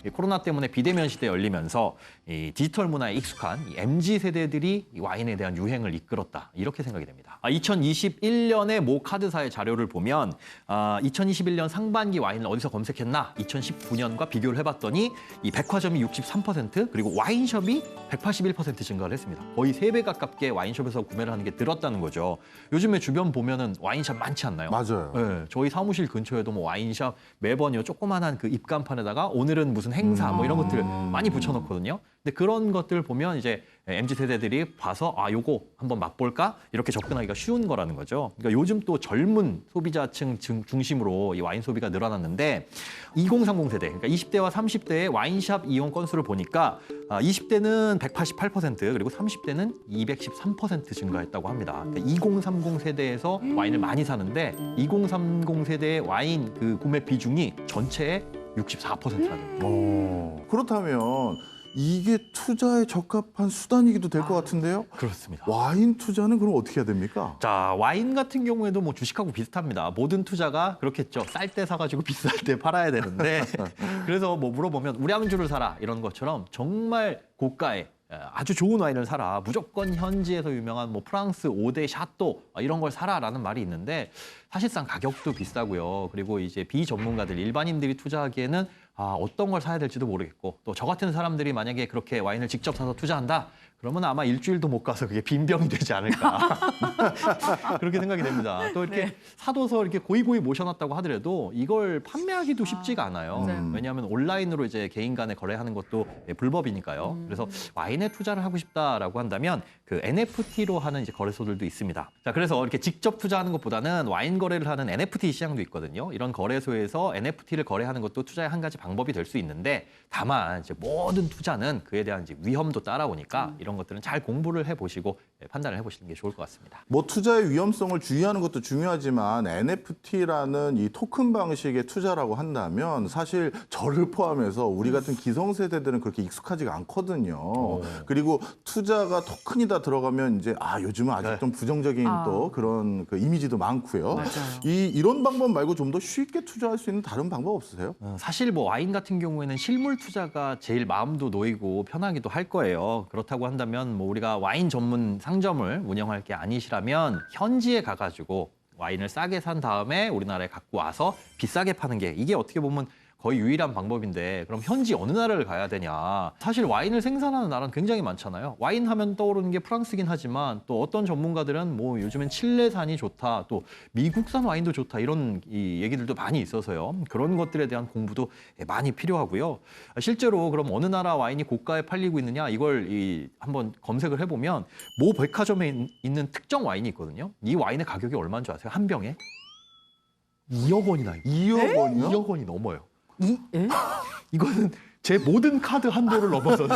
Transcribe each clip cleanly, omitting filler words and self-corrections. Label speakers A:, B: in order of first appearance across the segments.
A: 이 코로나 때문에 비대면 시대 열리면서 이 디지털 문화에 익숙한 이 MZ 세대들이 이 와인에 대한 유행을 이끌었다. 이렇게 생각이 됩니다. 2021년의 모 카드사의 자료를 보면 2021년 상반기 와인을 어디서 검색했나? 2019년과 비교를 해봤더니 이 백화점이 63% 그리고 와인숍이 181% 증가를 했습니다. 거의 3배 가깝게 와인숍에서 구매를 하는 게 늘었다는 거죠. 요즘에 주변 보면은 와인숍 많지 않나요?
B: 맞아요.
A: 네, 저희 사무실 근처에도 뭐 와인숍 매번요 조그만한 그 입간판에다가 오늘은 무슨 행사 뭐 이런 것들 많이 붙여놓거든요. 근데 그런 것들 보면 이제 MZ 세대들이 봐서 요거 한번 맛볼까 이렇게 접근하기가 쉬운 거라는 거죠. 그러니까 요즘 또 젊은 소비자층 중심으로 이 와인 소비가 늘어났는데 2030 세대, 그러니까 20대와 30대의 와인샵 이용 건수를 보니까 20대는 188% 그리고 30대는 213% 증가했다고 합니다. 그러니까 2030 세대에서 와인을 많이 사는데 2030 세대의 와인 그 구매 비중이 전체의 64%라는 거예요.
B: 그렇다면 이게 투자에 적합한 수단이기도 될 것 같은데요?
A: 그렇습니다.
B: 와인 투자는 그럼 어떻게 해야 됩니까?
A: 자, 와인 같은 경우에도 뭐 주식하고 비슷합니다. 모든 투자가 그렇겠죠. 쌀 때 사가지고 비쌀 때 팔아야 되는데 그래서 뭐 물어보면 우량주를 사라 이런 것처럼 정말 고가의 아주 좋은 와인을 사라. 무조건 현지에서 유명한 뭐 프랑스 5대 샤또 이런 걸 사라라는 말이 있는데 사실상 가격도 비싸고요. 그리고 이제 비전문가들, 일반인들이 투자하기에는 어떤 걸 사야 될지도 모르겠고 또 저 같은 사람들이 만약에 그렇게 와인을 직접 사서 투자한다? 그러면 아마 일주일도 못 가서 그게 빈병이 되지 않을까. 그렇게 생각이 됩니다. 또 이렇게 사둬서 이렇게 고이고이 모셔놨다고 하더라도 이걸 판매하기도 쉽지가 않아요.
C: 맞아요.
A: 왜냐하면 온라인으로 이제 개인 간에 거래하는 것도 불법이니까요. 그래서 와인에 투자를 하고 싶다라고 한다면 그 NFT로 하는 이제 거래소들도 있습니다. 자, 그래서 이렇게 직접 투자하는 것보다는 와인 거래를 하는 NFT 시장도 있거든요. 이런 거래소에서 NFT를 거래하는 것도 투자의 한 가지 방법이 될 수 있는데 다만 이제 모든 투자는 그에 대한 이제 위험도 따라오니까 이런 것들은 잘 공부를 해보시고 판단을 해보시는 게 좋을 것 같습니다.
B: 뭐 투자의 위험성을 주의하는 것도 중요하지만 NFT라는 이 토큰 방식의 투자라고 한다면 사실 저를 포함해서 우리 같은 기성세대들은 그렇게 익숙하지가 않거든요. 그리고 투자가 토큰이다 들어가면 이제 요즘은 아직 좀 부정적인 또 그런 그 이미지도 많고요.
C: 맞아요.
B: 이런 방법 말고 좀 더 쉽게 투자할 수 있는 다른 방법 없으세요?
A: 사실 뭐 와인 같은 경우에는 실물 투자가 제일 마음도 놓이고 편하기도 할 거예요. 그렇다고 한다면 뭐 우리가 와인 전문 상점을 운영할 게 아니시라면 현지에 가가지고 와인을 싸게 산 다음에 우리나라에 갖고 와서 비싸게 파는 게 이게 어떻게 보면 거의 유일한 방법인데 그럼 현지 어느 나라를 가야 되냐. 사실 와인을 생산하는 나라는 굉장히 많잖아요. 와인 하면 떠오르는 게 프랑스긴 하지만 또 어떤 전문가들은 뭐 요즘엔 칠레산이 좋다, 또 미국산 와인도 좋다 이런 이 얘기들도 많이 있어서요. 그런 것들에 대한 공부도 많이 필요하고요. 실제로 그럼 어느 나라 와인이 고가에 팔리고 있느냐 이걸 한번 검색을 해보면 모 백화점에 있는 특정 와인이 있거든요. 이 와인의 가격이 얼마인 줄 아세요? 한 병에? 2억 원이나
B: 2억 원이요?
A: 2억 원이 넘어요. 이거는 제 모든 카드 한도를 넘어서는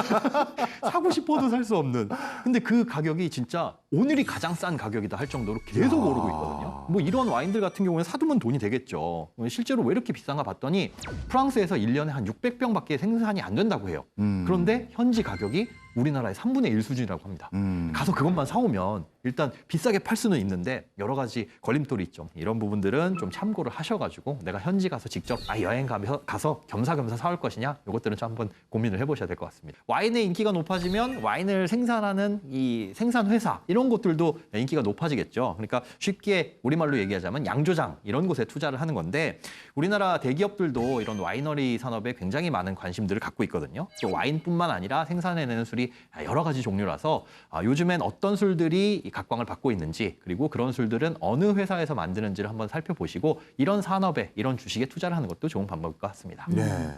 A: 사고 싶어도 살 수 없는. 근데 그 가격이 진짜 오늘이 가장 싼 가격이다 할 정도로 계속 오르고 있거든요. 뭐 이런 와인들 같은 경우는 사두면 돈이 되겠죠. 실제로 왜 이렇게 비싼가 봤더니 프랑스에서 1년에 한 600병밖에 생산이 안 된다고 해요. 그런데 현지 가격이 우리나라의 3분의 1 수준이라고 합니다. 가서 그것만 사오면 일단 비싸게 팔 수는 있는데 여러 가지 걸림돌이 있죠. 이런 부분들은 좀 참고를 하셔가지고 내가 현지 가서 직접 여행 가서 겸사겸사 사올 것이냐 이것들은 좀 한번 고민을 해보셔야 될 것 같습니다. 와인의 인기가 높아지면 와인을 생산하는 이 생산 회사 이런 곳들도 인기가 높아지겠죠. 그러니까 쉽게 우리말로 얘기하자면 양조장 이런 곳에 투자를 하는 건데 우리나라 대기업들도 이런 와이너리 산업에 굉장히 많은 관심들을 갖고 있거든요. 또 와인뿐만 아니라 생산해내는 술이 여러 가지 종류라서 요즘엔 어떤 술들이 각광을 받고 있는지 그리고 그런 술들은 어느 회사에서 만드는지를 한번 살펴보시고 이런 산업에 이런 주식에 투자를 하는 것도 좋은 방법일 것 같습니다.
B: 네.